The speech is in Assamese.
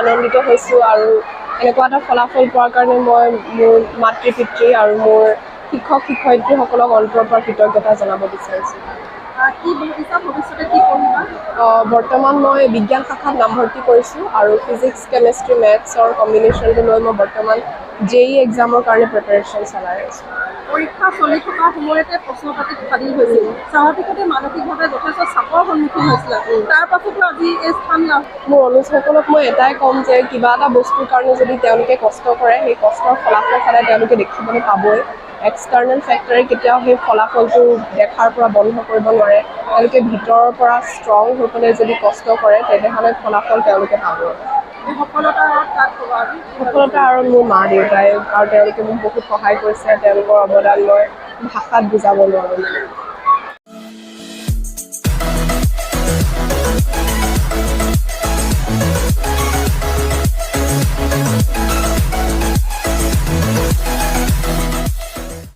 আনন্দিত হৈছোঁ আৰু এনেকুৱা এটা ফলাফল পোৱাৰ কাৰণে মই মোৰ মাতৃ পিতৃ আৰু মোৰ শিক্ষক শিক্ষয়িত্ৰীসকলক অন্তৰৰ পৰা কৃতজ্ঞতা জনাব বিচাৰিছোঁ। বৰ্তমান মই বিজ্ঞান শাখাত নামভৰ্তি কৰিছোঁ আৰু ফিজিক্স কেমেষ্ট্ৰি মেথছৰ কম্বিনেশ্যনটো লৈ মই বৰ্তমান JEE এক্সামৰ কাৰণে প্ৰিপেৰেশ্যন চলাই আছোঁ। পৰীক্ষা চলি থকা সময়তে প্ৰশ্নপাতি ফাদিল হৈছিল, স্বাভাৱিকতে মানসিকভাৱে যথেষ্ট চাপৰ সন্মুখীন হৈছিল। তাৰ পাছতো আজি এই স্থান লাভ। মোৰ অনুজসকলক মই এটাই ক'ম যে কিবা এটা বস্তুৰ কাৰণে যদি তেওঁলোকে কষ্ট কৰে, সেই কষ্টৰ ফলাফল সদায় তেওঁলোকে দেখিবলৈ পাবই। এক্সটাৰ্নেল ফেক্টৰে কেতিয়াও সেই ফলাফলটো দেখাৰ পৰা বন্ধ কৰিব নোৱাৰে। তেওঁলোকে ভিতৰৰ পৰা ষ্ট্ৰং হৈ পেলাই যদি কষ্ট কৰে তেনেহ'লে ফলাফল তেওঁলোকে পাব। সফলতা আৰু মোৰ মা দেউতাই আৰু তেওঁলোকে মোক বহুত সহায় কৰিছে। তেওঁলোকৰ অৱদান মই ভাষাত বুজাব নোৱাৰোঁ।